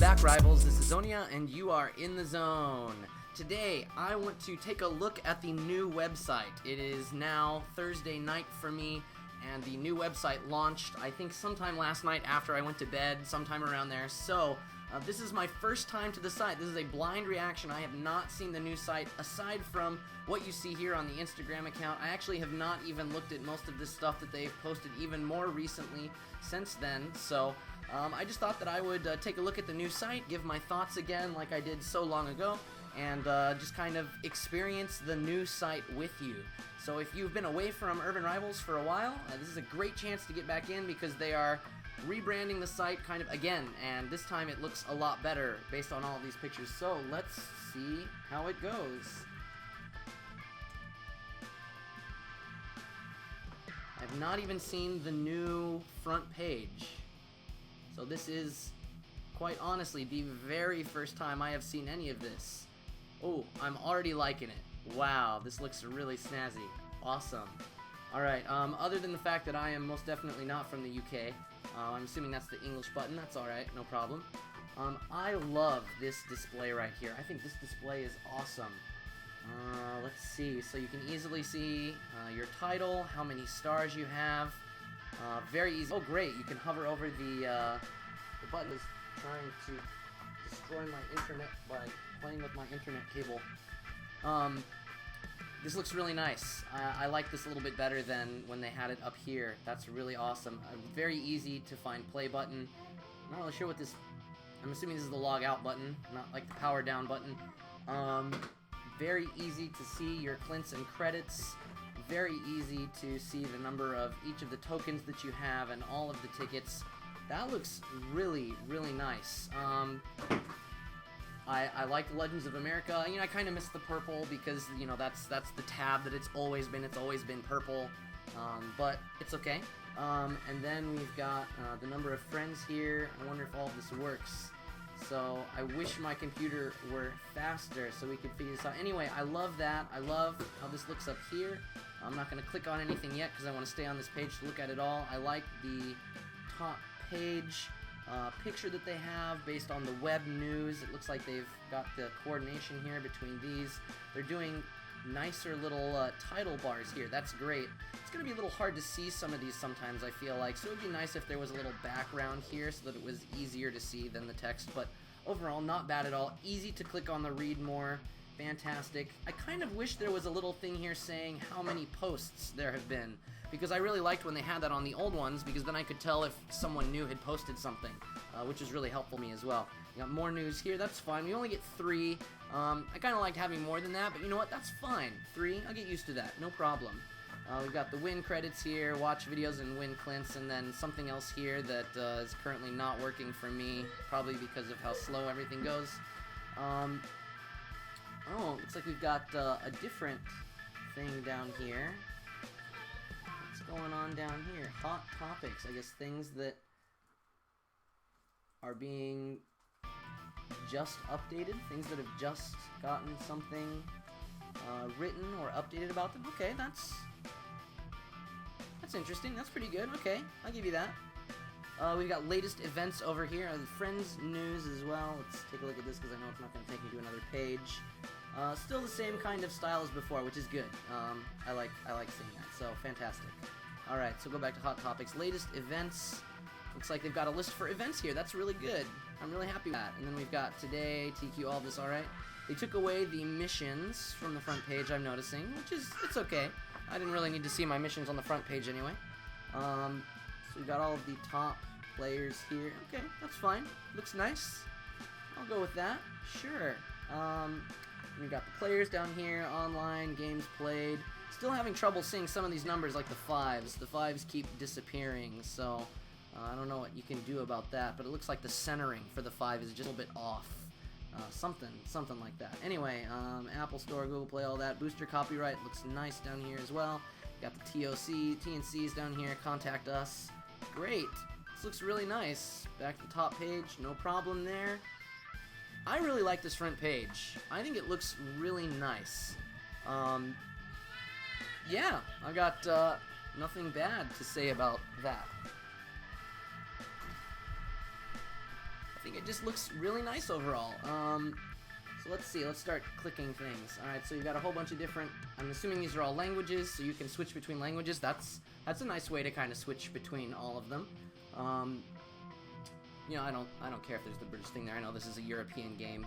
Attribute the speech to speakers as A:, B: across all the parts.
A: back, Rivals. This is Xonia, and you are in the zone. Today, I want to take a look at the new website. It is now Thursday night for me, and the new website launched, I think, sometime last night after I went to bed, sometime around there. So, this is my first time to the site. This is a blind reaction. I have not seen the new site, aside from what you see here on the Instagram account. I actually have not even looked at most of this stuff that they've posted even more recently since then. So, I just thought that I would take a look at the new site, give my thoughts again like I did so long ago, and just kind of experience the new site with you. So if you've been away from Urban Rivals for a while, this is a great chance to get back in because they are rebranding the site kind of again, and this time it looks a lot better based on all of these pictures. So let's see how it goes. I've not even seen the new front page. So this is, quite honestly, the very first time I have seen any of this. Oh, I'm already liking it. Wow, this looks really snazzy. Awesome. Alright, other than the fact that I am most definitely not from the UK, I'm assuming that's the English button. That's alright, no problem. I love this display right here. I think this display is awesome. Let's see. So you can easily see your title, how many stars you have. Very easy. Oh, great! You can hover over the button is trying to destroy my internet by playing with my internet cable. This looks really nice. I like this a little bit better than when they had it up here. That's really awesome. Very easy to find play button. I'm not really sure what this... I'm assuming this is the log out button, not like the power down button. Very easy to see your clints and credits. Very easy to see the number of each of the tokens that you have and all of the tickets. That looks really, really nice. I like Legends of America. You know, I kind of miss the purple because, you know, that's the tab that it's always been. It's always been purple, but it's okay. And then we've got the number of friends here. I wonder if all of this works. So I wish my computer were faster so we could figure this out. Anyway, I love that. I love how this looks up here. I'm not going to click on anything yet because I want to stay on this page to look at it all. I like the top page picture that they have based on the web news. It looks like they've got the coordination here between these. They're doing nicer little title bars here. That's great. It's going to be a little hard to see some of these sometimes, I feel like, so it would be nice if there was a little background here so that it was easier to see than the text, but overall, not bad at all. Easy to click on the read more. Fantastic. I kind of wish there was a little thing here saying how many posts there have been, because I really liked when they had that on the old ones, because then I could tell if someone new had posted something, which is really helpful me as well. You got more news here, that's fine. We only get 3. I kind of liked having more than that, but you know what, that's fine. 3, I'll get used to that, no problem. We've got the win credits here, watch videos and win clints, and then something else here that is currently not working for me, probably because of how slow everything goes. Oh, looks like we've got a different thing down here. What's going on down here? Hot topics, I guess things that are being just updated, things that have just gotten something written or updated about them. Okay, that's interesting. That's pretty good. Okay, I'll give you that. We've got latest events over here. Friends news as well. Let's take a look at this because I know it's not going to take me to another page. Still the same kind of style as before, which is good. I like seeing that. So fantastic. All right, so go back to hot topics. Latest events. Looks like they've got a list for events here. That's really good. I'm really happy with that. And then we've got today, TQ, all this. All right. They took away the missions from the front page. I'm noticing, which is it's okay. I didn't really need to see my missions on the front page anyway. So we've got all of the top players here. Okay, that's fine. Looks nice. I'll go with that. Sure. We've got the players down here, online, games played. Still having trouble seeing some of these numbers like the 5s. The 5s keep disappearing, so I don't know what you can do about that, but it looks like the centering for the 5 is just a little bit off. Something like that. Anyway, Apple Store, Google Play, all that. Boostr copyright looks nice down here as well. Got the TNCs down here. Contact us. Great. This looks really nice. Back to the top page. No problem there. I really like this front page. I think it looks really nice. Yeah, I've got nothing bad to say about that. I think it just looks really nice overall. So let's see, let's start clicking things. Alright, so you've got a whole bunch of different, I'm assuming these are all languages, so you can switch between languages. That's a nice way to kind of switch between all of them. You know, I don't care if there's the British thing there. I know this is a European game,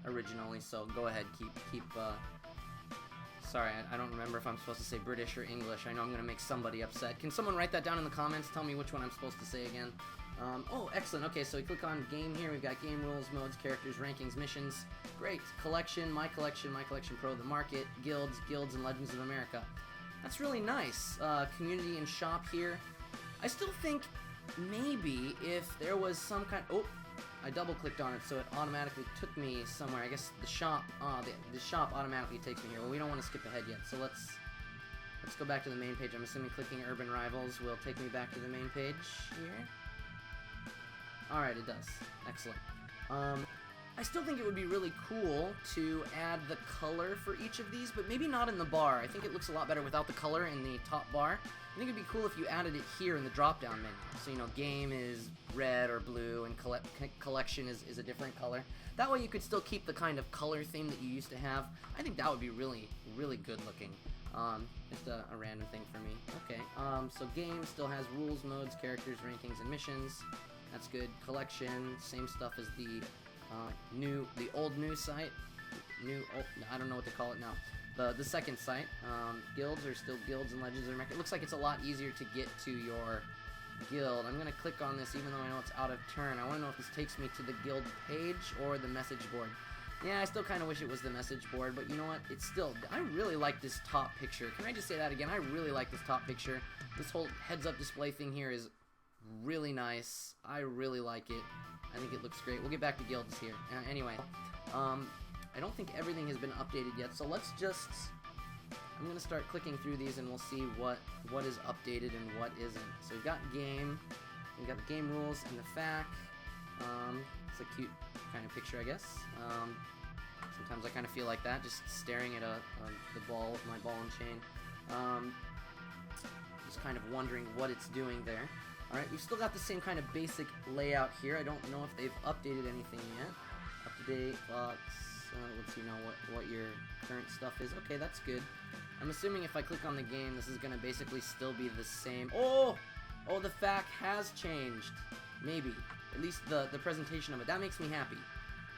A: originally, so go ahead, keep, sorry, I don't remember if I'm supposed to say British or English. I know I'm gonna make somebody upset. Can someone write that down in the comments? Tell me which one I'm supposed to say again. Oh, excellent. Okay, so we click on game here. We've got game rules, modes, characters, rankings, missions. Great. Collection, my collection pro, the market, guilds, and Legends of America. That's really nice. Community and shop here. I still think maybe if there was some kind... Oh, I double-clicked on it, so it automatically took me somewhere. I guess the shop, the shop automatically takes me here. Well, we don't want to skip ahead yet, so let's go back to the main page. I'm assuming clicking Urban Rivals will take me back to the main page here. Alright, it does. Excellent. I still think it would be really cool to add the color for each of these, but maybe not in the bar. I think it looks a lot better without the color in the top bar. I think it'd be cool if you added it here in the drop-down menu. So, you know, game is red or blue, and collection is a different color. That way you could still keep the kind of color theme that you used to have. I think that would be really, really good looking. Just a random thing for me. Okay, so game still has rules, modes, characters, rankings, and missions. That's good. Collection, same stuff as the old new site. I don't know what to call it now. The second site. Guilds are still guilds and Legends of America. It looks like it's a lot easier to get to your guild. I'm gonna click on this even though I know it's out of turn. I want to know if this takes me to the guild page or the message board. Yeah, I still kind of wish it was the message board, but you know what? It's still... I really like this top picture. Can I just say that again? I really like this top picture. This whole heads-up display thing here is really nice. I really like it. I think it looks great. We'll get back to guilds here. Anyway, I don't think everything has been updated yet, so let's just... I'm going to start clicking through these and we'll see what is updated and what isn't. So we've got game, we've got the game rules and the FAQ. It's a cute kind of picture, I guess. Sometimes I kind of feel like that, just staring at the ball with my ball and chain. Just kind of wondering what it's doing there. Alright, we've still got the same kind of basic layout here. I don't know if they've updated anything yet. Up-to-date, box, lets you know what your current stuff is. Okay, that's good. I'm assuming if I click on the game, this is going to basically still be the same. Oh, the FAQ has changed. Maybe. At least the presentation of it. That makes me happy.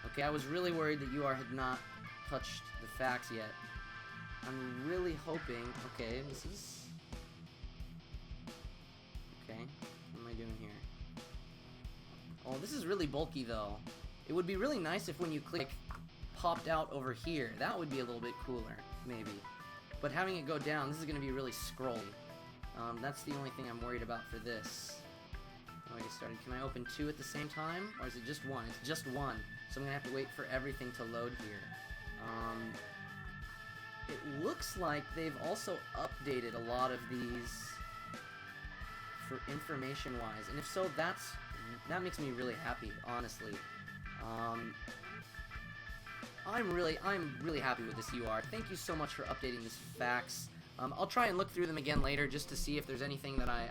A: Okay, I was really worried that UR had not touched the FAQs yet. I'm really hoping... Okay, this is... Okay, what am I doing here? Oh, this is really bulky, though. It would be really nice if when you click, popped out over here. That would be a little bit cooler, maybe. But having it go down, this is going to be really scrolly. That's the only thing I'm worried about for this. Oh, I get started. Can I open two at the same time? Or is it just one? It's just one. So I'm going to have to wait for everything to load here. It looks like they've also updated a lot of these for information-wise. And if so, that makes me really happy, honestly. I'm really happy with this UR. Thank you so much for updating this FAQs. I'll try and look through them again later just to see if there's anything that I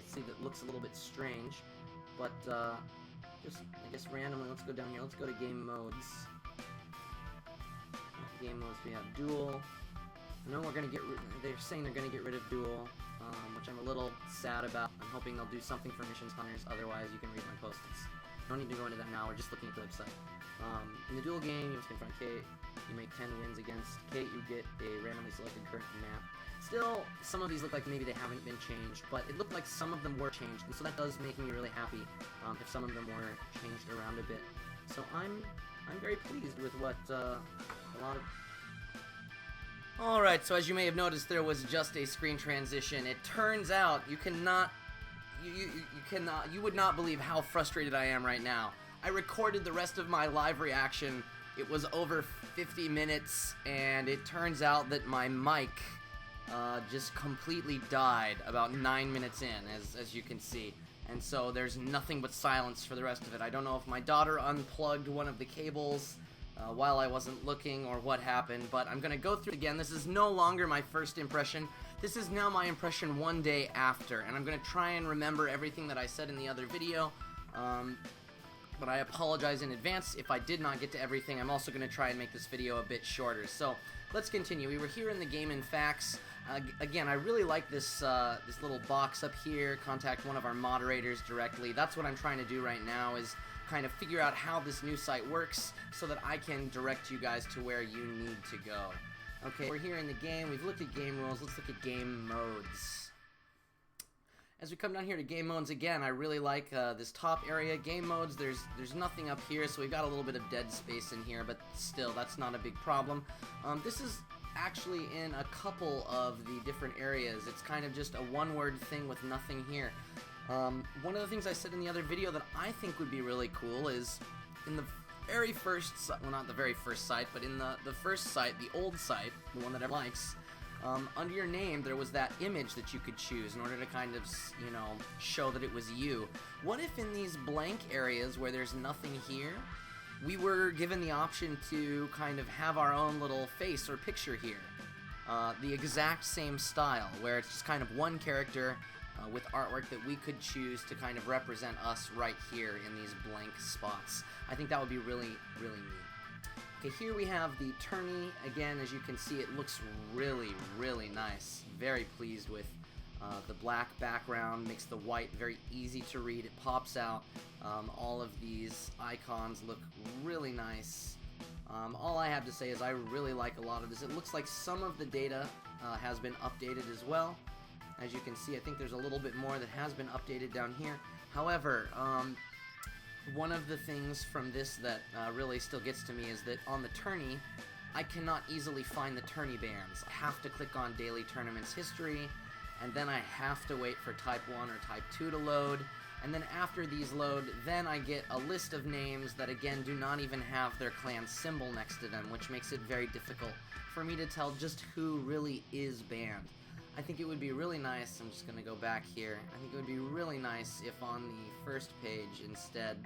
A: see that looks a little bit strange. But just I guess randomly, let's go down here. Let's go to game modes. Game modes, we have duel. I know we're gonna get. They're saying they're gonna get rid of duel, which I'm a little sad about. I'm hoping they'll do something for missions hunters. Otherwise, you can read my posts. No need to go into that now. We're just looking at the website. In the duel game, you must confront Kate. You make 10 wins against Kate. You get a randomly selected current map. Still, some of these look like maybe they haven't been changed, but it looked like some of them were changed, and so that does make me really happy if some of them were changed around a bit. So I'm very pleased with what a lot of... Alright, so as you may have noticed, there was just a screen transition. It turns out you cannot... You would not believe how frustrated I am right now. I recorded the rest of my live reaction. It was over 50 minutes, and it turns out that my mic just completely died about 9 minutes in, as you can see. And so there's nothing but silence for the rest of it. I don't know if my daughter unplugged one of the cables while I wasn't looking or what happened, but I'm going to go through it again. This is no longer my first impression. This is now my impression one day after, and I'm going to try and remember everything that I said in the other video. but I apologize in advance if I did not get to everything. I'm also going to try and make this video a bit shorter. So let's continue. We were here in the game in facts. Again, I really like this this little box up here. Contact one of our moderators directly. That's what I'm trying to do right now, is kind of figure out how this new site works so that I can direct you guys to where you need to go. Okay, we're here in the game. We've looked at game rules. Let's look at game modes. As we come down here to game modes, again, I really like this top area. Game modes, there's nothing up here, so we've got a little bit of dead space in here, but still, that's not a big problem. This is actually in a couple of the different areas. It's kind of just a one-word thing with nothing here. One of the things I said in the other video that I think would be really cool is in the very first, well, not the very first site, but in the first site, the old site, the one that everyone likes, under your name, there was that image that you could choose in order to kind of, you know, show that it was you. What if in these blank areas where there's nothing here, we were given the option to kind of have our own little face or picture here? The exact same style, where it's just kind of one character with artwork that we could choose to kind of represent us right here in these blank spots. I think that would be really, really neat. Okay, here we have the tourney. Again, as you can see, it looks really, really nice. Very pleased with the black background. Makes the white very easy to read. It pops out. All of these icons look really nice. All I have to say is I really like a lot of this. It looks like some of the data has been updated as well. As you can see, I think there's a little bit more that has been updated down here. However, one of the things from this that really still gets to me is that on the tourney, I cannot easily find the tourney bands. I have to click on Daily Tournaments History, and then I have to wait for Type 1 or Type 2 to load, and then after these load, then I get a list of names that again do not even have their clan symbol next to them, which makes it very difficult for me to tell just who really is banned. I think it would be really nice, I'm just going to go back here, I think it would be really nice if on the first page instead,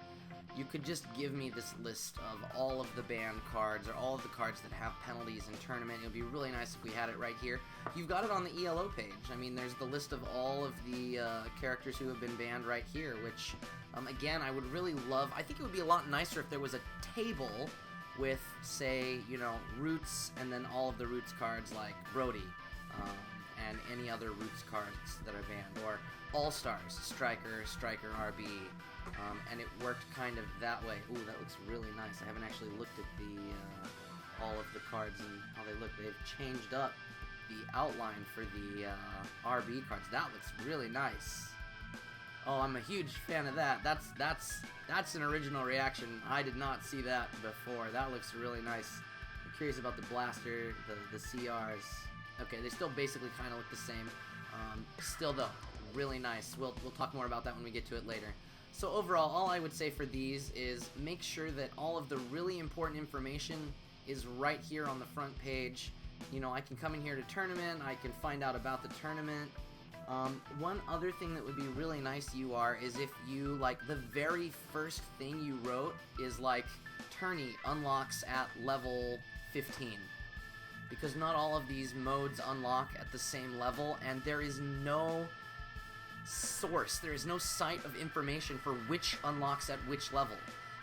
A: you could just give me this list of all of the banned cards, or all of the cards that have penalties in tournament. It would be really nice if we had it right here. You've got it on the ELO page. I mean, there's the list of all of the characters who have been banned right here, which, again, I would really love. I think it would be a lot nicer if there was a table with, say, you know, Roots, and then all of the Roots cards like Brody, and any other Roots cards that are banned, or All-Stars, Striker, RB, and it worked kind of that way. Ooh, that looks really nice. I haven't actually looked at the all of the cards and how they look. They've changed up the outline for the RB cards. That looks really nice. Oh, I'm a huge fan of that. That's an original reaction. I did not see that before. That looks really nice. I'm curious about the Blaster, the CRs. Okay, they still basically kind of look the same. Still though, really nice. We'll talk more about that when we get to it later. So overall, all I would say for these is make sure that all of the really important information is right here on the front page. You know, I can come in here to tournament, I can find out about the tournament. One other thing that would be really nice, UR, is if you, like, the very first thing you wrote is like, tourney unlocks at level 15. Because not all of these modes unlock at the same level, and there is no source, there is no site of information for which unlocks at which level.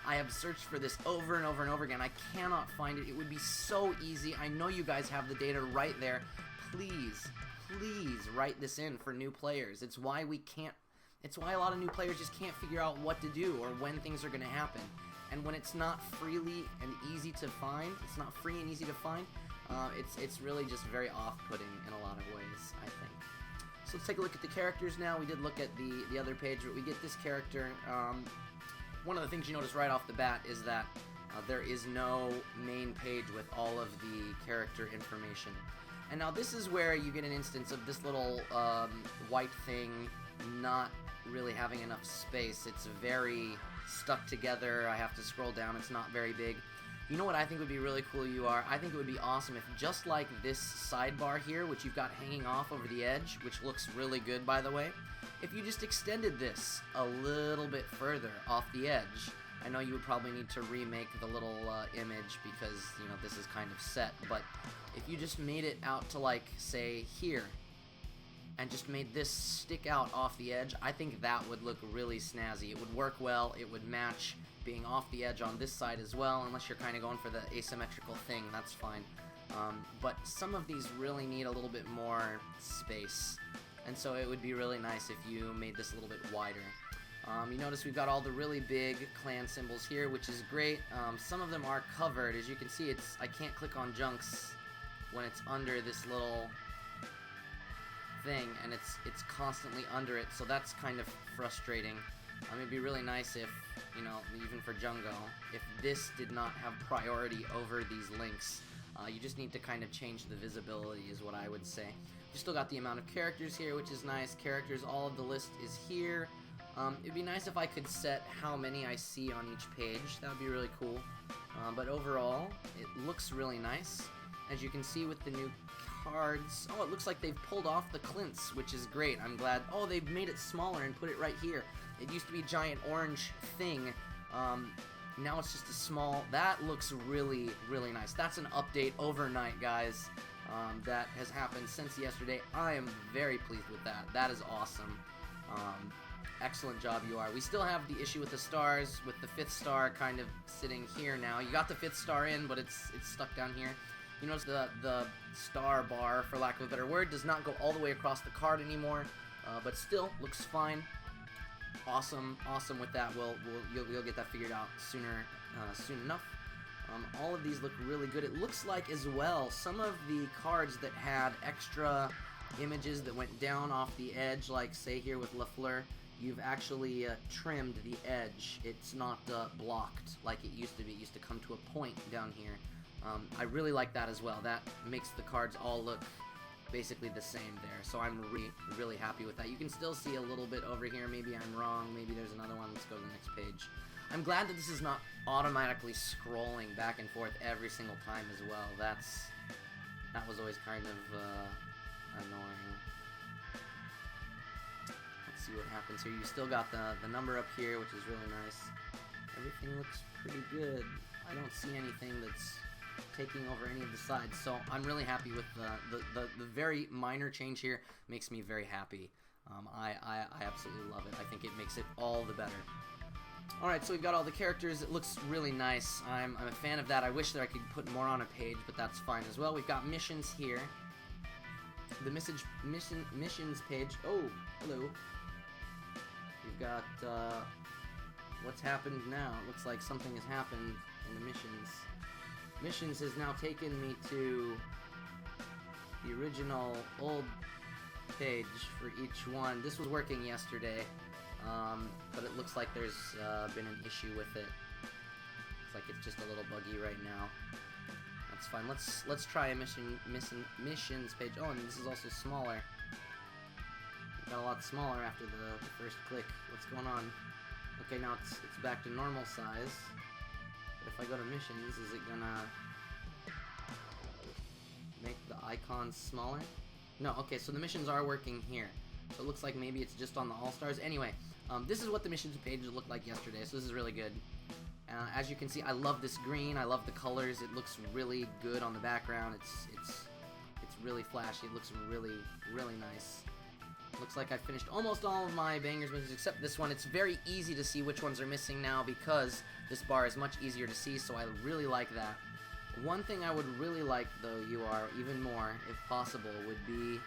A: I have searched for this over and over and over again. I cannot find it. It would be so easy. I know you guys have the data right there. Please, please write this in for new players. It's why a lot of new players just can't figure out what to do or when things are going to happen. And when it's not freely and easy to find, it's not free and easy to find, it's really just very off-putting in a lot of ways, I think. So let's take a look at the characters now. We did look at the other page, but we get this character. One of the things you notice right off the bat is that there is no main page with all of the character information. And now this is where you get an instance of this little white thing not really having enough space. It's very stuck together. I have to scroll down. It's not very big. You know what I think would be really cool, I think it would be awesome if just like this sidebar here, which you've got hanging off over the edge, which looks really good by the way, if you just extended this a little bit further off the edge. I know you would probably need to remake the little image because, you know, this is kind of set, but if you just made it out to, like, say, here, and just made this stick out off the edge, I think that would look really snazzy. It would work well, it would match being off the edge on this side as well, unless you're kind of going for the asymmetrical thing, that's fine. But some of these really need a little bit more space, and so it would be really nice if you made this a little bit wider. You notice we've got all the really big clan symbols here, which is great. Some of them are covered. As you can see, I can't click on junks when it's under this little thing, and it's constantly under it, so that's kind of frustrating. It'd be really nice if, you know, even for Jungo, if this did not have priority over these links. You just need to kind of change the visibility is what I would say. We still got the amount of characters here, which is nice. Characters, all of the list is here. It'd be nice if I could set how many I see on each page. That would be really cool. But overall, it looks really nice. As you can see with the new cards, oh, it looks like they've pulled off the Clints, which is great. I'm glad. Oh, they've made it smaller and put it right here. It used to be a giant orange thing. Now it's just a small. That looks really, really nice. That's an update overnight, guys. That has happened since yesterday. I am very pleased with that. That is awesome. Excellent job, you are. We still have the issue with the stars, with the 5th star kind of sitting here now. You got the 5th star in, but it's stuck down here. You notice the star bar, for lack of a better word, does not go all the way across the card anymore, but still looks fine. Awesome with that. You'll get that figured out soon enough. All of these look really good. It looks like as well some of the cards that had extra images that went down off the edge, like say here with Lafleur, you've actually trimmed the edge. It's not blocked like it used to be. It used to come to a point down here. I really like that as well. That makes the cards all look basically the same there. So I'm really happy with that. You can still see a little bit over here. Maybe I'm wrong. Maybe there's another one. Let's go to the next page. I'm glad that this is not automatically scrolling back and forth every single time as well. That was always kind of annoying. Let's see what happens here. You still got the number up here, which is really nice. Everything looks pretty good. I don't see anything that's taking over any of the sides, so I'm really happy with the very minor change here. Makes me very happy. I absolutely love it. I think it makes it all the better. Alright, so we've got all the characters. It looks really nice. I'm a fan of that. I wish that I could put more on a page, but that's fine as well. We've got missions here. The missions page. Oh, hello. We've got what's happened now. It looks like something has happened in the missions. Missions has now taken me to the original old page for each one. This was working yesterday, but it looks like there's been an issue with it. Looks like it's just a little buggy right now. That's fine. Let's try a missions page. Oh, and this is also smaller. It got a lot smaller after the first click. What's going on? Okay, now it's back to normal size. But if I go to missions, is it gonna make the icons smaller? No, okay, so the missions are working here. So it looks like maybe it's just on the All-Stars. Anyway, this is what the missions page looked like yesterday, so this is really good. As you can see, I love this green. I love the colors. It looks really good on the background. It's really flashy. It looks really, really nice. Looks like I finished almost all of my bangers missions except this one. It's very easy to see which ones are missing now because this bar is much easier to see, so I really like that. One thing I would really like, though, even more, if possible, would be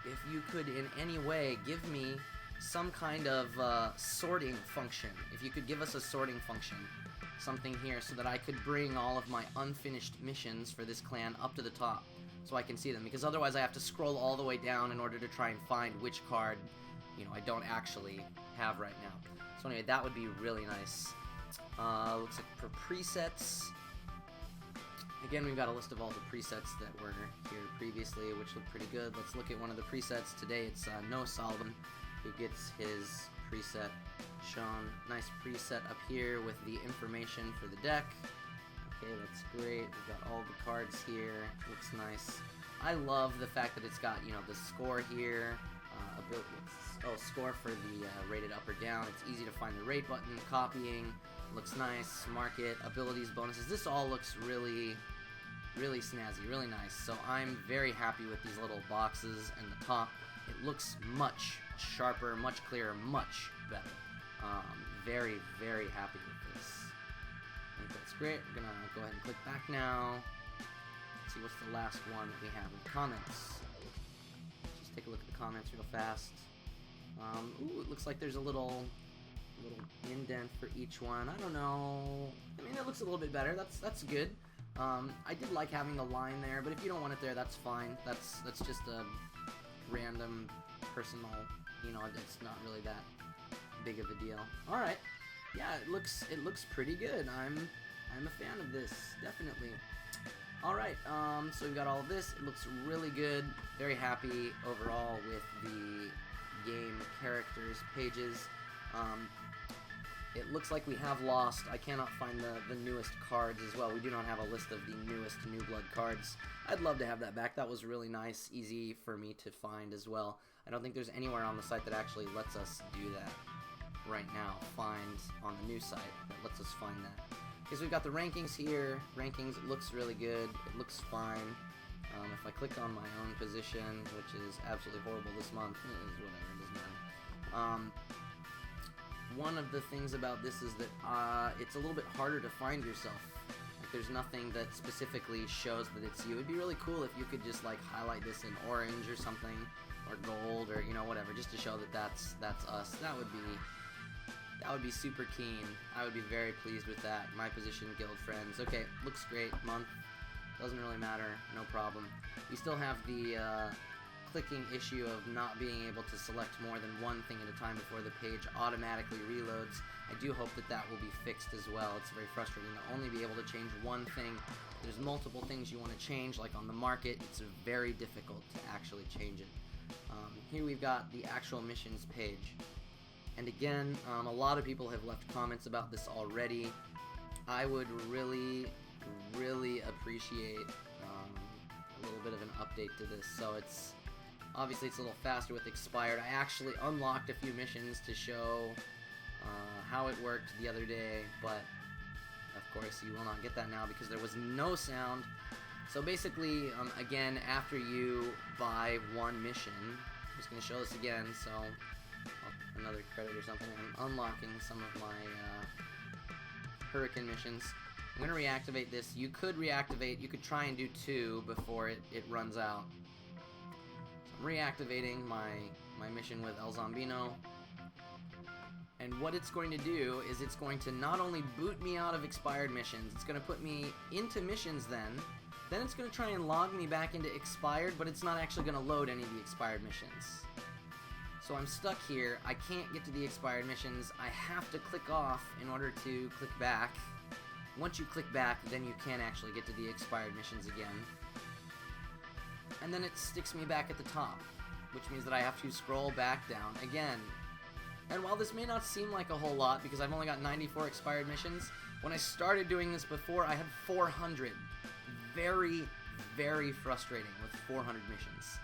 A: if you could in any way give me some kind of sorting function. If you could give us a sorting function, something here, so that I could bring all of my unfinished missions for this clan up to the top, so I can see them, because otherwise I have to scroll all the way down in order to try and find which card, I don't actually have right now. So anyway, that would be really nice. Looks like for presets, again, we've got a list of all the presets that were here previously, which look pretty good. Let's look at one of the presets. Today it's No Solomon, who gets his preset shown. Nice preset up here with the information for the deck. Okay, that's great. We've got all the cards here. Looks nice. I love the fact that it's got, the score here. Score for the rated up or down. It's easy to find the rate button. Copying. Looks nice. Market. Abilities, bonuses. This all looks really, really snazzy. Really nice. So I'm very happy with these little boxes and the top. It looks much sharper, much clearer, much better. Very, very happy with this. I think that's great. We're gonna go ahead and click back now. Let's see what's the last one that we have in comments. Just take a look at the comments real fast. Ooh, it looks like there's a little indent for each one. I don't know. I mean, it looks a little bit better. That's good. I did like having the line there, but if you don't want it there, that's fine. That's just a random personal, you know, it's not really that big of a deal. All right. Yeah, it looks pretty good. I'm a fan of this, definitely. All right. So we've got all of this. It looks really good. Very happy overall with the game characters pages. It looks like we have lost. I cannot find the newest cards as well. We do not have a list of the newest New Blood cards. I'd love to have that back. That was really nice, easy for me to find as well. I don't think there's anywhere on the site that actually lets us do that right now. Find on the new site that lets us find that. Okay, so we've got the rankings here. Rankings, it looks really good. It looks fine. If I click on my own position, which is absolutely horrible this month, it is whatever, it is none. One of the things about this is that it's a little bit harder to find yourself. Like, there's nothing that specifically shows that it's you. It'd be really cool if you could just like highlight this in orange or something, or gold, or you know, whatever, just to show that that's us. That would be super keen. I would be very pleased with that. My position, guild friends. Okay, looks great. Month doesn't really matter. No problem. We still have the clicking issue of not being able to select more than one thing at a time before the page automatically reloads. I do hope that that will be fixed as well. It's very frustrating to only be able to change one thing. There's multiple things you want to change, like on the market. It's very difficult to actually change it. Here we've got the actual missions page. And again, a lot of people have left comments about this already. I would really, really appreciate a little bit of an update to this. So it's obviously it's a little faster with expired. I actually unlocked a few missions to show how it worked the other day, but of course you will not get that now because there was no sound. So basically, again, after you buy one mission, I'm just going to show this again, so another credit or something. I'm unlocking some of my Hurricane missions. I'm going to reactivate this. You could try and do 2 before it runs out. So I'm reactivating my mission with El Zombino. And what it's going to do is it's going to not only boot me out of expired missions, it's going to put me into missions then it's going to try and log me back into expired, but it's not actually going to load any of the expired missions. So I'm stuck here. I can't get to the expired missions. I have to click off in order to click back. Once you click back, then you can actually get to the expired missions again. And then it sticks me back at the top, which means that I have to scroll back down again. And while this may not seem like a whole lot, because I've only got 94 expired missions, when I started doing this before, I had 400. Very, very frustrating with 400 missions.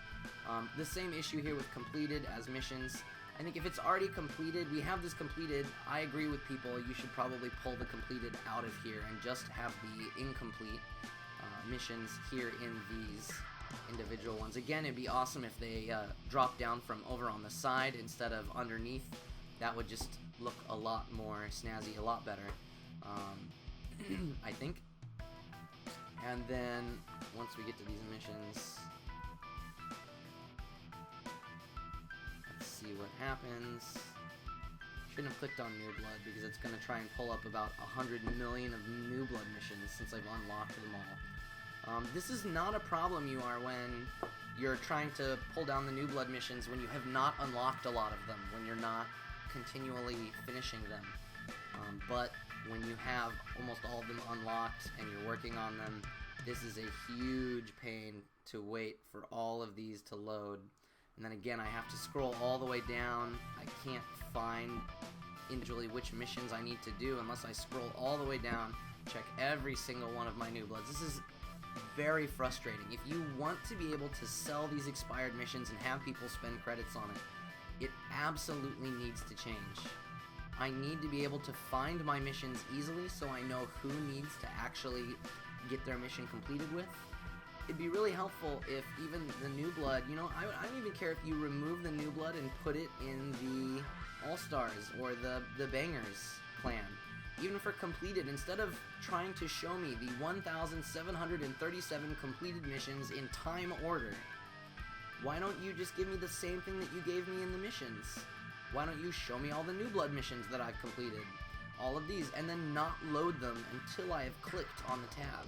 A: The same issue here with completed as missions. I think if it's already completed, we have this completed, I agree with people, you should probably pull the completed out of here and just have the incomplete missions here in these individual ones. Again, it'd be awesome if they drop down from over on the side instead of underneath. That would just look a lot more snazzy, a lot better, I think. And then, once we get to these missions, let's see what happens. Shouldn't have clicked on New Blood because it's going to try and pull up about 100 million of New Blood missions since I've unlocked them all. This is not a problem, when you're trying to pull down the New Blood missions when you have not unlocked a lot of them, when you're not continually finishing them. But when you have almost all of them unlocked and you're working on them, this is a huge pain to wait for all of these to load. And then again, I have to scroll all the way down. I can't find individually which missions I need to do unless I scroll all the way down, check every single one of my New Bloods. This is very frustrating. If you want to be able to sell these expired missions and have people spend credits on it, it absolutely needs to change. I need to be able to find my missions easily so I know who needs to actually get their mission completed with. it'd be really helpful if even the new blood, you know, I don't even care if you remove the new blood and put it in the All-Stars or the Bangers clan. Even for completed, instead of trying to show me the 1,737 completed missions in time order, why don't you just give me the same thing that you gave me in the missions? Why don't you show me all the new blood missions that I've completed? All of these, and then not load them until I have clicked on the tab.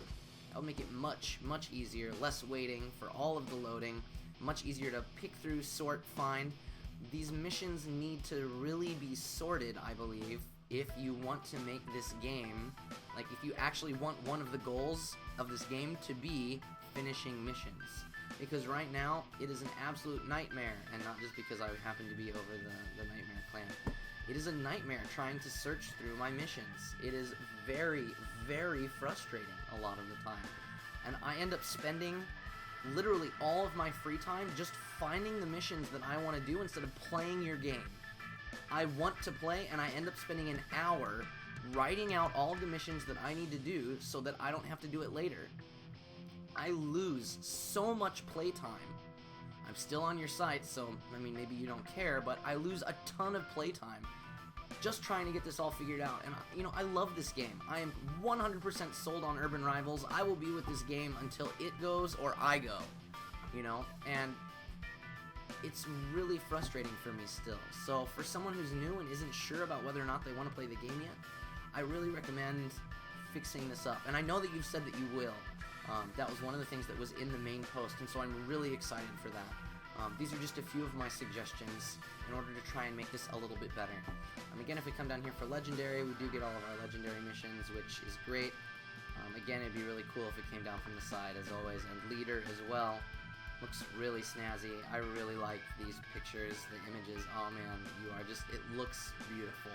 A: That would make it much, much easier, less waiting for all of the loading, much easier to pick through, sort, find. These missions need to really be sorted, I believe, if you want to make this game, like if you actually want one of the goals of this game to be finishing missions. Because right now, it is an absolute nightmare, and not just because I happen to be over the Nightmare clan. It is a nightmare trying to search through my missions. It is very, very frustrating a lot of the time. And I end up spending literally all of my free time just finding the missions that I want to do instead of playing your game. I want to play, and I end up spending an hour writing out all of the missions that I need to do so that I don't have to do it later. I lose so much playtime. I'm still on your site, so, I mean, maybe you don't care, but I lose a ton of playtime just trying to get this all figured out. And, you know, I love this game. I am 100% sold on Urban Rivals. I will be with this game until it goes or I go, you know, and it's really frustrating for me still. So for someone who's new and isn't sure about whether or not they want to play the game yet, I really recommend fixing this up. And I know that you've said that you will. That was one of the things that was in the main post, and so I'm really excited for that. These are just a few of my suggestions in order to try and make this a little bit better. Again, if we come down here for Legendary, we do get all of our Legendary missions, which is great. Again, it'd be really cool if it came down from the side, as always, and Leader as well. Looks really snazzy. I really like these pictures, the images. Oh man, it looks beautiful.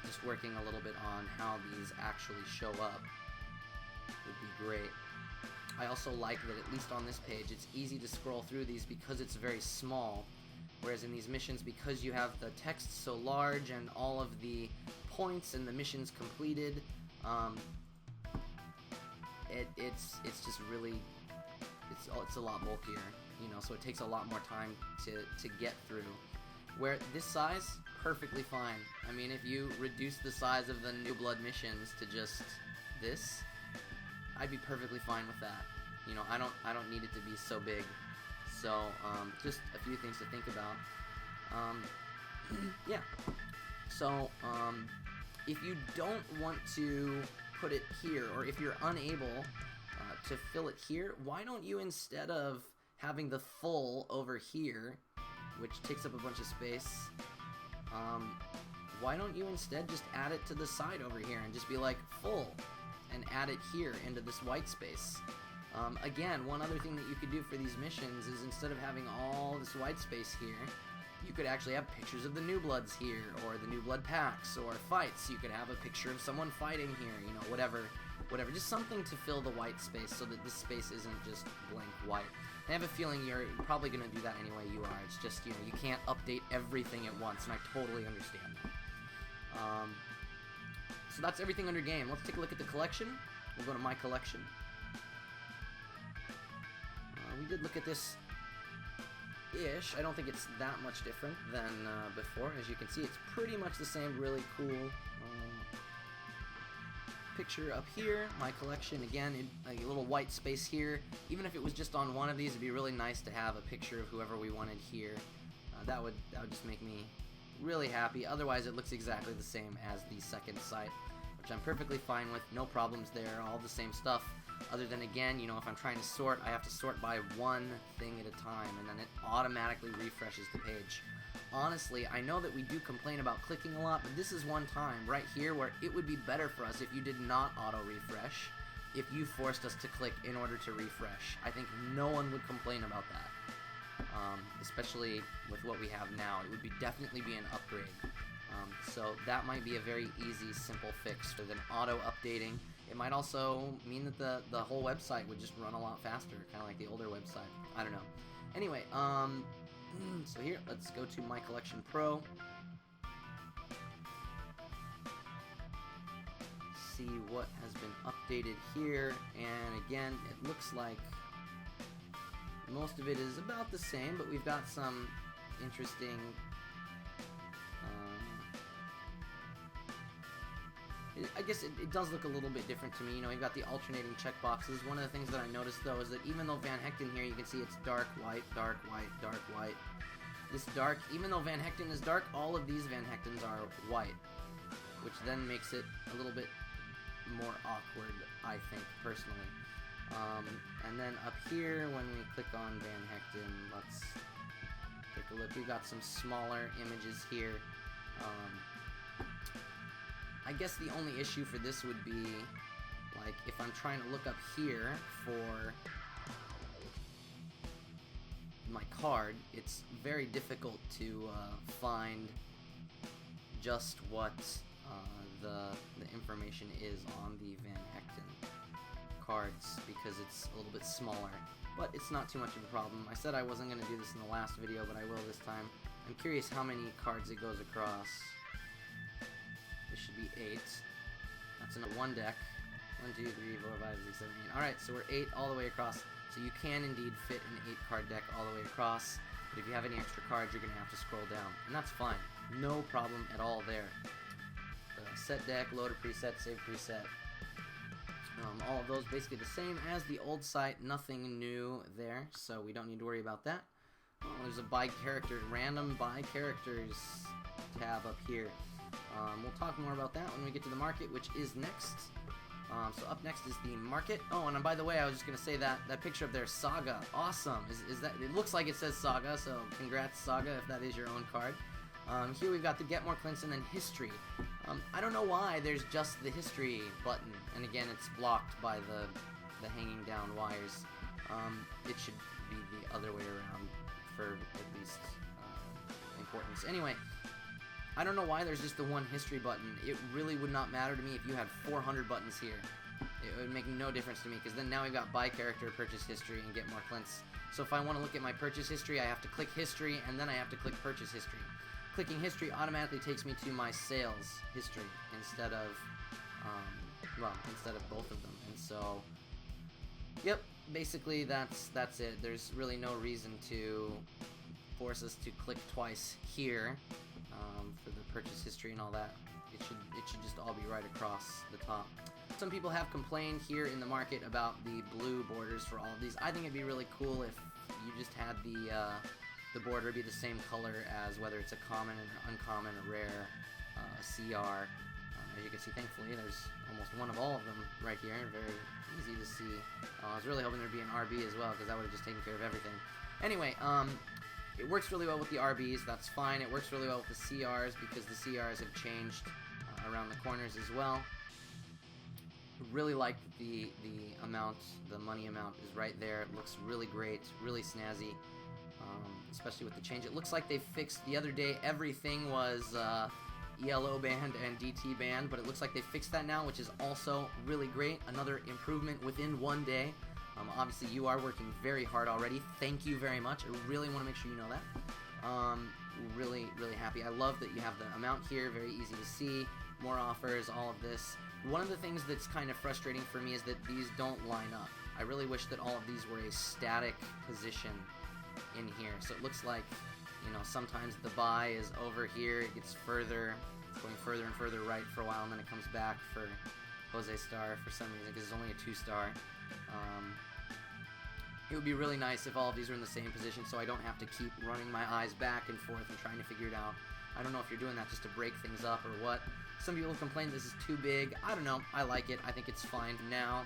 A: Just working a little bit on how these actually show up would be great. I also like that at least on this page it's easy to scroll through these because it's very small, whereas in these missions, because you have the text so large and all of the points and the missions completed, it's just really, it's a lot bulkier, you know, so it takes a lot more time to get through. Where this size, perfectly fine. I mean, if you reduce the size of the New Blood missions to just this, I'd be perfectly fine with that. You know, I don't need it to be so big. So, just a few things to think about. Yeah. So, if you don't want to put it here, or if you're unable to fill it here, why don't you, instead of having the full over here, which takes up a bunch of space, why don't you instead just add it to the side over here and just be like full, and add it here into this white space. Again, one other thing that you could do for these missions is, instead of having all this white space here, you could actually have pictures of the New Bloods here, or the New Blood packs, or fights. You could have a picture of someone fighting here, you know, whatever, just something to fill the white space so that this space isn't just blank white. I have a feeling you're probably going to do that anyway you are. It's just, you know, you can't update everything at once, and I totally understand that. So that's everything under game. Let's take a look at the collection. We'll go to my collection. We did look at this-ish. I don't think it's that much different than before. As you can see, it's pretty much the same really cool picture up here. My collection, again, a little white space here. Even if it was just on one of these, it'd be really nice to have a picture of whoever we wanted here. That would just make me really happy. Otherwise, it looks exactly the same as the second site, which I'm perfectly fine with. No problems there. All the same stuff. Other than, again, you know, if I'm trying to sort, I have to sort by one thing at a time, and then it automatically refreshes the page. Honestly, I know that we do complain about clicking a lot, but this is one time right here where it would be better for us if you did not auto-refresh, if you forced us to click in order to refresh. I think no one would complain about that. Especially with what we have now. It would definitely be an upgrade. So that might be a very easy, simple fix for than auto-updating. It might also mean that the whole website would just run a lot faster, kind of like the older website. I don't know. Anyway, so here, let's go to My Collection Pro. See what has been updated here, and again, it looks like most of it is about the same, but we've got some interesting I guess it does look a little bit different to me. You know, you've got the alternating checkboxes. One of the things that I noticed, though, is that even though Van Hecten here, you can see it's dark, white, dark, white, dark, white. This dark, even though Van Hecten is dark, all of these Van Hectens are white, which then makes it a little bit more awkward, I think, personally. And then up here, when we click on Van Hecten, let's take a look. We've got some smaller images here. I guess the only issue for this would be, like, if I'm trying to look up here for my card, it's very difficult to find just what the information is on the Van Hecten cards, because it's a little bit smaller, but it's not too much of a problem. I said I wasn't going to do this in the last video, but I will this time. I'm curious how many cards it goes across. This should be 8. That's in a 1 deck. 1, 2, 3, 4, 5, 6, 7, 8. Alright, so we're 8 all the way across. So you can indeed fit an 8-card deck all the way across. But if you have any extra cards, you're going to have to scroll down. And that's fine. No problem at all there. Set deck, load a preset, save preset. All of those basically the same as the old site. Nothing new there, so we don't need to worry about that. Oh, there's a by characters, random by characters tab up here. We'll talk more about that when we get to the market, which is next. So up next is the market. Oh, and by the way, I was just going to say that picture up there, Saga, awesome. Is that? It looks like it says Saga, so congrats, Saga, if that is your own card. Here we've got the Get More Clints and then History. I don't know why there's just the History button, and again, it's blocked by the hanging down wires. It should be the other way around for at least importance. Anyway, I don't know why there's just the one History button. It really would not matter to me if you had 400 buttons here. It would make no difference to me, because then now we've got Buy Character, Purchase History, and Get More Clints. So if I want to look at my Purchase History, I have to click History, and then I have to click Purchase History. Clicking History automatically takes me to my sales history instead of, instead of both of them. And so, yep, basically that's it. There's really no reason to force us to click twice here for the purchase history and all that. It should just all be right across the top. Some people have complained here in the market about the blue borders for all of these. I think it'd be really cool if you just had the border be the same color as whether it's a common or uncommon or rare CR. As you can see, thankfully, there's almost one of all of them right here. Very easy to see. I was really hoping there'd be an RB as well, because that would have just taken care of everything. Anyway, it works really well with the RBs. That's fine. It works really well with the CRs, because the CRs have changed around the corners as well. Really like the amount, the money amount is right there. It looks really great, really snazzy. Especially with the change. It looks like they fixed the other day. Everything was ELO banned and DT banned, but it looks like they fixed that now, which is also really great. Another improvement within one day. Obviously, you are working very hard already. Thank you very much. I really want to make sure you know that. Really, really happy. I love that you have the amount here. Very easy to see. More offers, all of this. One of the things that's kind of frustrating for me is that these don't line up. I really wish that all of these were a static position in here. So it looks like, you know, sometimes the buy is over here, it gets further, it's going further and further right for a while, and then it comes back for Jose Star for some reason, because it's only a 2-star. It would be really nice if all of these were in the same position, so I don't have to keep running my eyes back and forth and trying to figure it out. I don't know if you're doing that just to break things up or what. Some people complain this is too big. I don't know. I like it. I think it's fine now.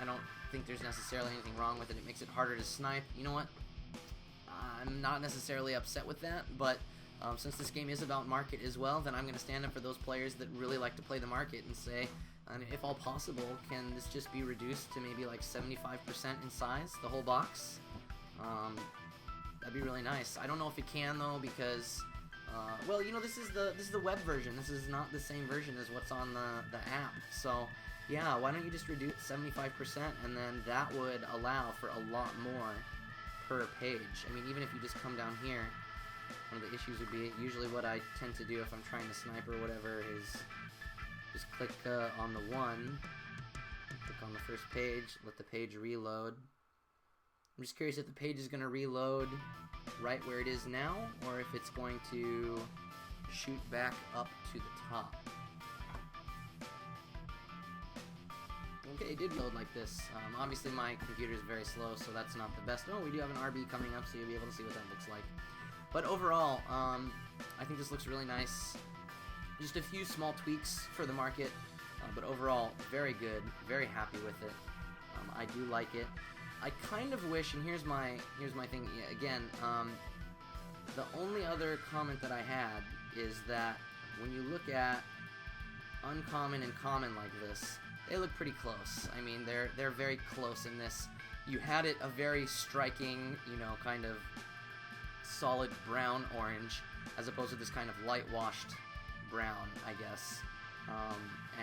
A: I don't think there's necessarily anything wrong with it. It makes it harder to snipe. You know what? I'm not necessarily upset with that, but since this game is about market as well, then I'm going to stand up for those players that really like to play the market and say, if all possible, can this just be reduced to maybe like 75% in size, the whole box? That'd be really nice. I don't know if it can though, because well, you know, this is the web version. This is not the same version as what's on the app. So yeah, why don't you just reduce 75%, and then that would allow for a lot more per page. I mean, even if you just come down here, one of the issues would be usually what I tend to do if I'm trying to snipe or whatever is just click on the one, click on the first page, let the page reload, I'm just curious if the page is going to reload right where it is now, or if it's going to shoot back up to the top. Okay, it did load like this. Obviously my computer is very slow, so that's not the best. Oh, we do have an RB coming up, so you'll be able to see what that looks like. But overall, I think this looks really nice. Just a few small tweaks for the market, but overall, very good. Very happy with it. I do like it. I kind of wish, and here's my thing again. The only other comment that I had is that when you look at uncommon and common like this, they look pretty close. I mean, they're very close in this. You had it a very striking, you know, kind of solid brown orange, as opposed to this kind of light washed brown, I guess.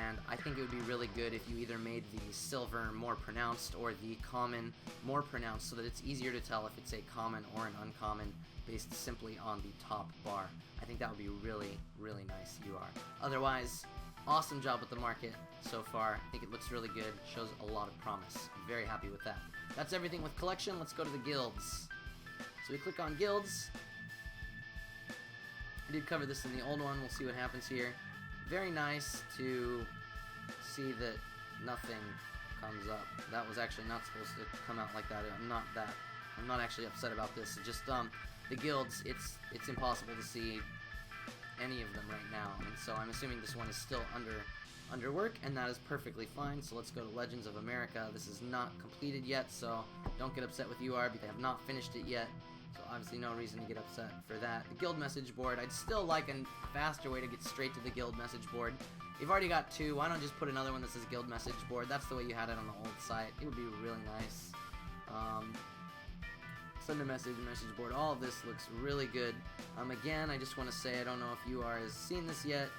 A: And I think it would be really good if you either made the silver more pronounced or the common more pronounced, so that it's easier to tell if it's a common or an uncommon based simply on the top bar. I think that would be really, really nice UR. Otherwise, awesome job with the market so far. I think it looks really good, shows a lot of promise. Very happy with that. That's everything with collection. Let's go to the guilds. So we click on guilds. I did cover this in the old one. We'll see what happens here. Very nice to see that nothing comes up. That was actually not supposed to come out like that. I'm not actually upset about this. It's just the guilds, it's impossible to see any of them right now, and so I'm assuming this one is still under work, and that is perfectly fine. So let's go to Legends of America. This is not completed yet, so don't get upset with UR because I have not finished it yet. So obviously no reason to get upset for that. The guild message board, I'd still like a faster way to get straight to the guild message board. You've already got two, why don't just put another one that says guild message board? That's the way you had it on the old site. It would be really nice. Send a message board, all of this looks really good. Again, I just want to say, I don't know if UR has seen this yet,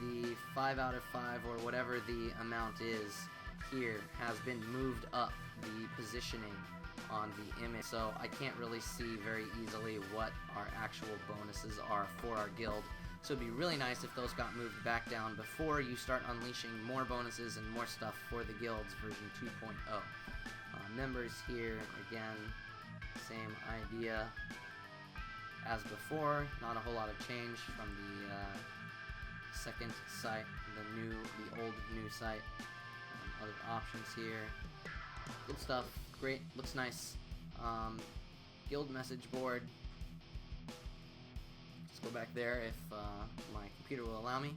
A: the 5 out of 5 or whatever the amount is here has been moved up, the positioning on the image, so I can't really see very easily what our actual bonuses are for our guild. So it'd be really nice if those got moved back down before you start unleashing more bonuses and more stuff for the guilds version 2.0. Members here, again, same idea as before, not a whole lot of change from the second site, the old new site. Other options here, good stuff. Great, looks nice. Guild message board. Just go back there if my computer will allow me.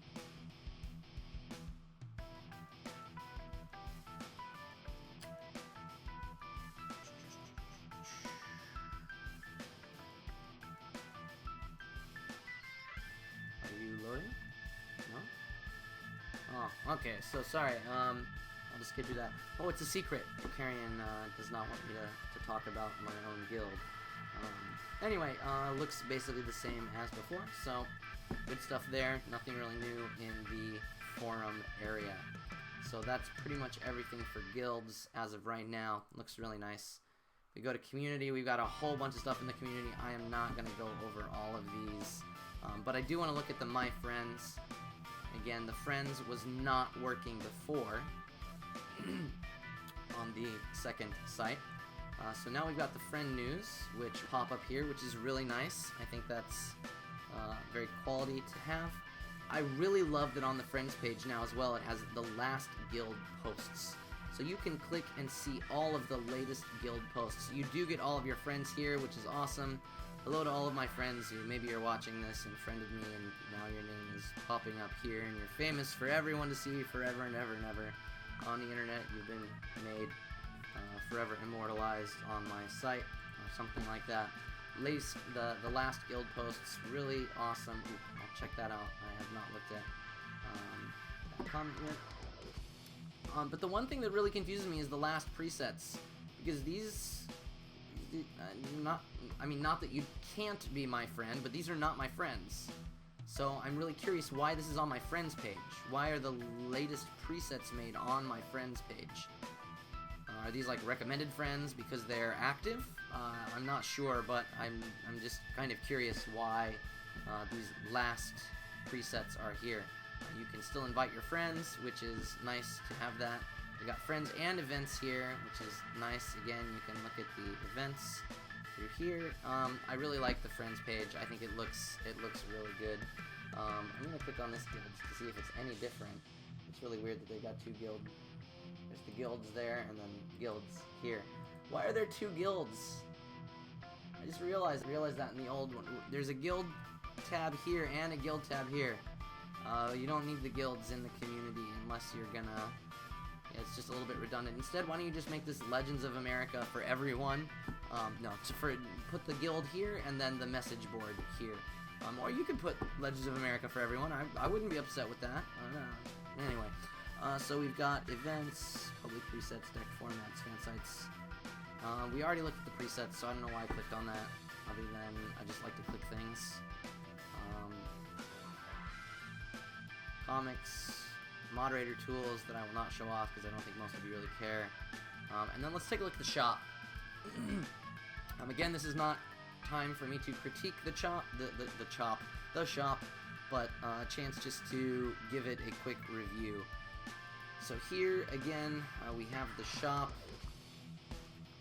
A: Are you loading? No? Oh, okay, so sorry. I'll just skip you that. Oh, it's a secret. Carrion does not want me to talk about my own guild. Anyway, looks basically the same as before, so good stuff there. Nothing really new in the forum area. So that's pretty much everything for guilds as of right now. Looks really nice. We go to community. We've got a whole bunch of stuff in the community. I am not going to go over all of these, but I do want to look at the My Friends. Again, the Friends was not working before on the second site. So now we've got the friend news, which pop up here, which is really nice. I think that's very quality to have. I really love that on the friends page now as well, it has the last guild posts. So you can click and see all of the latest guild posts. You do get all of your friends here, which is awesome. Hello to all of my friends who maybe are watching this and friended me, and now your name is popping up here, and you're famous for everyone to see forever and ever and ever. On the internet, you've been made forever immortalized on my site, or something like that. The last guild posts, really awesome. Ooh, I'll check that out. I have not looked at that comment yet. But the one thing that really confuses me is the last presets, because these, not that you can't be my friend, but these are not my friends. So I'm really curious why this is on my friends page. Why are the latest presets made on my friends page? Are these like recommended friends because they're active? I'm not sure, but I'm just kind of curious why these last presets are here. You can still invite your friends, which is nice to have that. We got friends and events here, which is nice. Again, you can look at the events through here. I really like the friends page. I think it looks really good. I'm gonna click on this guild to see if it's any different. It's really weird that they got two guilds. There's the guilds there, and then guilds here. Why are there two guilds? I just realized that in the old one. There's a guild tab here and a guild tab here. You don't need the guilds in the community unless you're gonna... Yeah, it's just a little bit redundant. Instead, why don't you just make this Legends of America for everyone? No, put the guild here and then the message board here. Or you could put Legends of America for everyone. I wouldn't be upset with that. Anyway, so we've got events, public presets, deck formats, fan sites. We already looked at the presets, so I don't know why I clicked on that, other than I just like to click things. Comics, moderator tools that I will not show off because I don't think most of you really care. And then let's take a look at the shop. Again, this is not time for me to critique the shop, but a chance just to give it a quick review. So here again, we have the shop.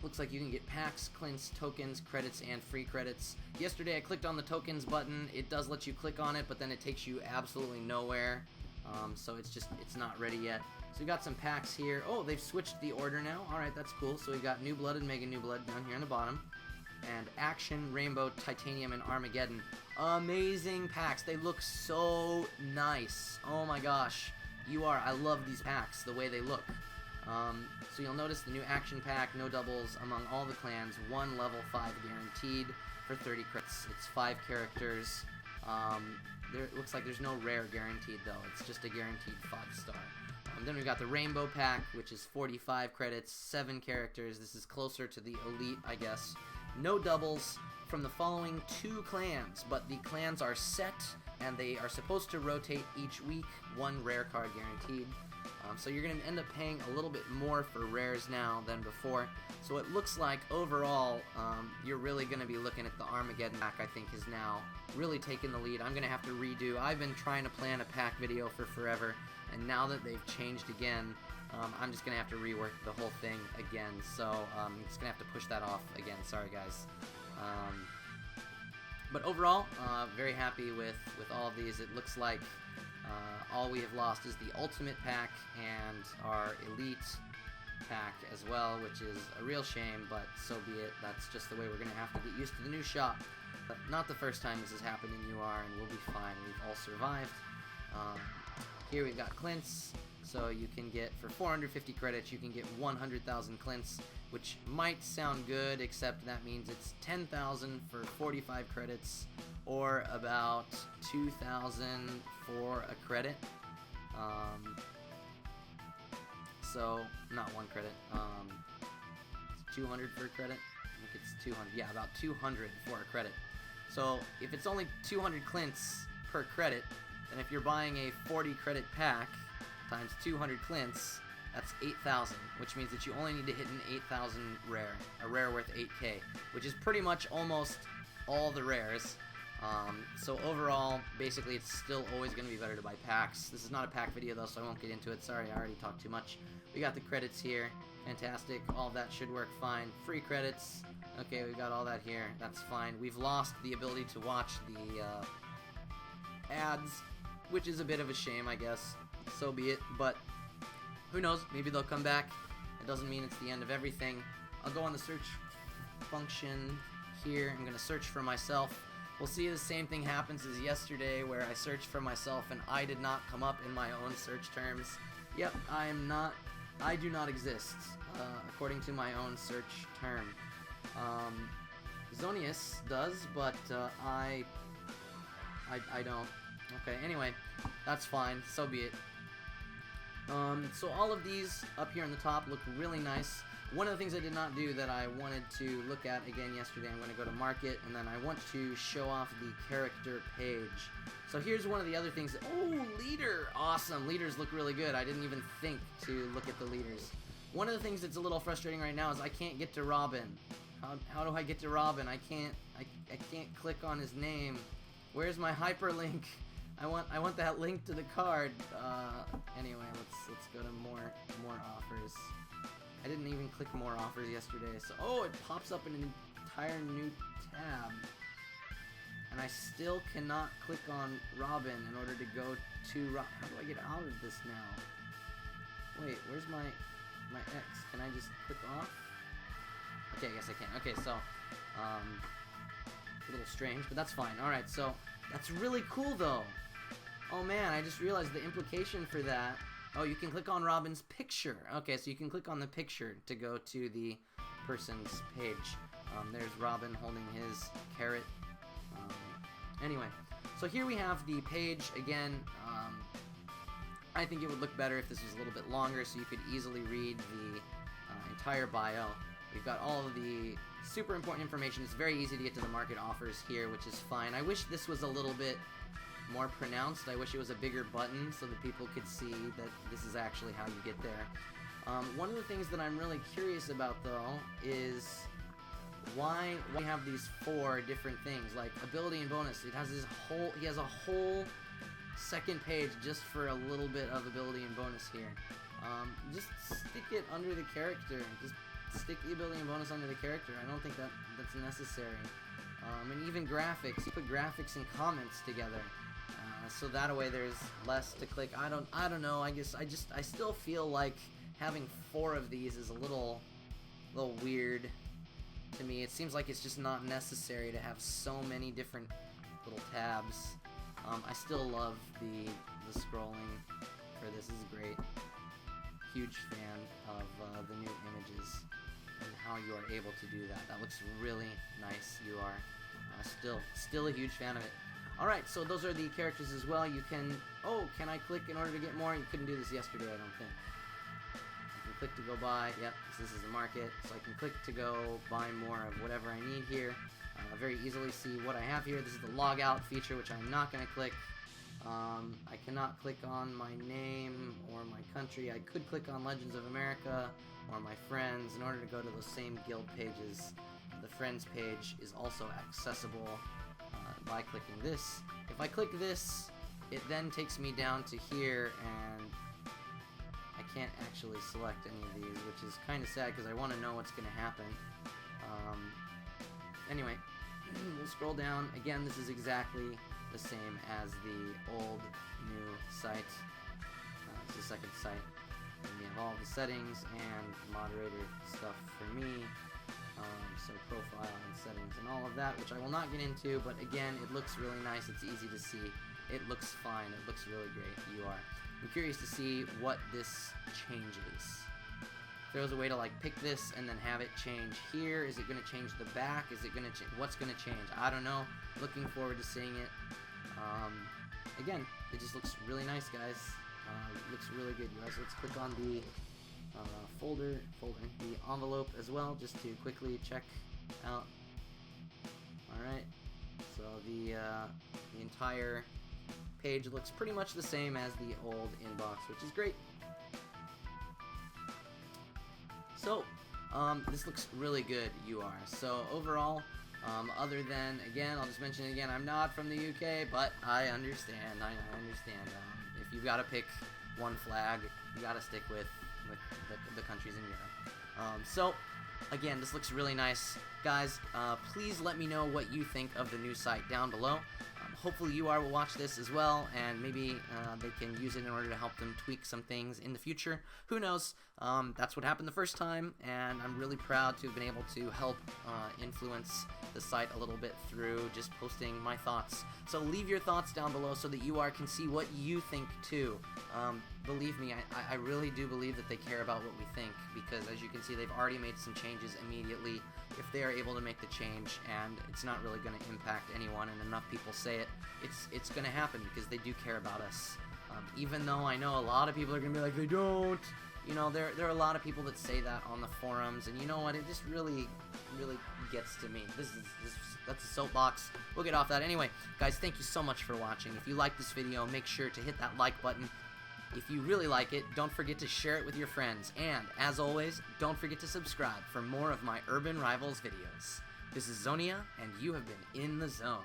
A: Looks like you can get packs, clints, tokens, credits, and free credits. Yesterday I clicked on the tokens button. It does let you click on it, but then it takes you absolutely nowhere. So it's not ready yet. So we got some packs here. Oh, they've switched the order now. Alright, that's cool. So we got New Blood and Mega New Blood down here on the bottom. And Action, Rainbow, Titanium, and Armageddon. Amazing packs. They look so nice. Oh my gosh. I love these packs, the way they look. So you'll notice the new action pack, no doubles among all the clans, 1 level 5 guaranteed for 30 crits. It's 5 characters. It looks like there's no rare guaranteed though, it's just a guaranteed 5-star. Then we've got the Rainbow pack, which is 45 credits, 7 characters. This is closer to the elite, I guess. No doubles from the following 2 clans, but the clans are set and they are supposed to rotate each week, 1 rare card guaranteed. So you're going to end up paying a little bit more for rares now than before. So it looks like overall you're really going to be looking at the Armageddon pack. I think is now really taking the lead. I'm going to have to redo. I've been trying to plan a pack video for forever, and now that they've changed again, I'm just going to have to rework the whole thing again. So I'm just going to have to push that off again. Sorry guys. But overall, very happy with all of these. It looks like all we have lost is the Ultimate pack and our Elite pack as well, which is a real shame, but so be it. That's just the way we're going to have to get used to the new shop. But not the first time this has happened in UR, and we'll be fine. We've all survived. Here we've got Clints, so you can get, for 450 credits, you can get 100,000 Clints, which might sound good, except that means it's 10,000 for 45 credits, or about 2,000 for a credit. So, not 1 credit, it's 200 for a credit. I think it's 200, yeah, about 200 for a credit. So, if it's only 200 Clints per credit, then if you're buying a 40 credit pack times 200 Clints, that's 8,000, which means that you only need to hit an 8,000 rare, a rare worth 8k, which is pretty much almost all the rares. So overall, basically it's still always going to be better to buy packs. This is not a pack video though, so I won't get into it. Sorry, I already talked too much. We got the credits here. Fantastic. All of that should work fine. Free credits. Okay, we've got all that here. That's fine. We've lost the ability to watch the ads, which is a bit of a shame, I guess. So be it, but who knows? Maybe they'll come back. It doesn't mean it's the end of everything. I'll go on the search function here. I'm going to search for myself. We'll see the same thing happens as yesterday, where I searched for myself and I did not come up in my own search terms. Yep, I do not exist, according to my own search term. Xonia does, but I don't. Okay, anyway, that's fine, so be it. So all of these up here on the top look really nice. One of the things I did not do that I wanted to look at again yesterday, I'm going to go to market, and then I want to show off the character page. So here's one of the other things. Oh, leader! Awesome! Leaders look really good. I didn't even think to look at the leaders. One of the things that's a little frustrating right now is I can't get to Robin. How do I get to Robin? I can't click on his name. Where's my hyperlink? I want that link to the card. Anyway, let's go to more offers. I didn't even click more offers yesterday, so it pops up in an entire new tab, and I still cannot click on Robin in order to go to how do I get out of this now? Wait, where's my X? Can I just click off? Okay, I guess I can. Okay, so a little strange, but that's fine. All right, so that's really cool though. Oh man, I just realized the implication for that. Oh, you can click on Robin's picture. Okay, so you can click on the picture to go to the person's page. There's Robin holding his carrot. Anyway, so here we have the page again. I think it would look better if this was a little bit longer so you could easily read the entire bio. We've got all of the super important information. It's very easy to get to the market offers here, which is fine. I wish this was a little bit more pronounced. I wish it was a bigger button so that people could see that this is actually how you get there. One of the things that I'm really curious about though is why we have these 4 different things, like ability and bonus. He has a whole second page just for a little bit of ability and bonus here. Just stick it under the character. Just stick the ability and bonus under the character. I don't think that's necessary. And even graphics. You put graphics and comments together. So that way there's less to click. I don't know. I guess I still feel like having 4 of these is a little weird to me. It seems like it's just not necessary to have so many different little tabs. I still love the scrolling for this. Is great. Huge fan of the new images and how you are able to do that. That looks really nice. You are still a huge fan of it. Alright, so those are the characters as well. You can... Oh, can I click in order to get more? You couldn't do this yesterday, I don't think. I can click to go buy. Yep, this is the market. So I can click to go buy more of whatever I need here. Very easily see what I have here. This is the log out feature, which I'm not going to click. I cannot click on my name or my country. I could click on Legends of America or my friends in order to go to those same guild pages. The friends page is also accessible by clicking this. If I click this, it then takes me down to here, and I can't actually select any of these, which is kind of sad because I want to know what's going to happen. Anyway, we'll scroll down. Again, this is exactly the same as the old new site. It's the second site. And we have all the settings and moderator stuff for me. So profile and settings and all of that, which I will not get into, but again, it looks really nice. It's easy to see. It looks fine. It looks really great. You are. I'm curious to see what this changes. If there was a way to like pick this and then have it change here, is it going to change the back? Is it going to change? What's going to change? I don't know. Looking forward to seeing it. Again, it just looks really nice, guys. It looks really good. You guys, let's click on the the envelope as well, just to quickly check out. Alright, so the entire page looks pretty much the same as the old inbox, which is great. So, this looks really good, you are. So, overall, other than, again, I'll just mention it again, I'm not from the UK, but I understand, I understand. If you've got to pick one flag, you got to stick with the countries in Europe. So, again, this looks really nice. Guys, please let me know what you think of the new site down below. Hopefully you will watch this as well, and maybe they can use it in order to help them tweak some things in the future. Who knows? That's what happened the first time, and I'm really proud to have been able to help influence the site a little bit through just posting my thoughts. So leave your thoughts down below so that can see what you think too. Believe me, I really do believe that they care about what we think, because as you can see, they've already made some changes immediately. If they are able to make the change and it's not really going to impact anyone and enough people say it, it's going to happen because they do care about us. Even though I know a lot of people are going to be like, they don't. You know, there are a lot of people that say that on the forums, and you know what? It just really gets to me. That's a soapbox. We'll get off that. Anyway, guys, thank you so much for watching. If you like this video, make sure to hit that like button. If you really like it, don't forget to share it with your friends. And, as always, don't forget to subscribe for more of my Urban Rivals videos. This is Xonia, and you have been in the zone.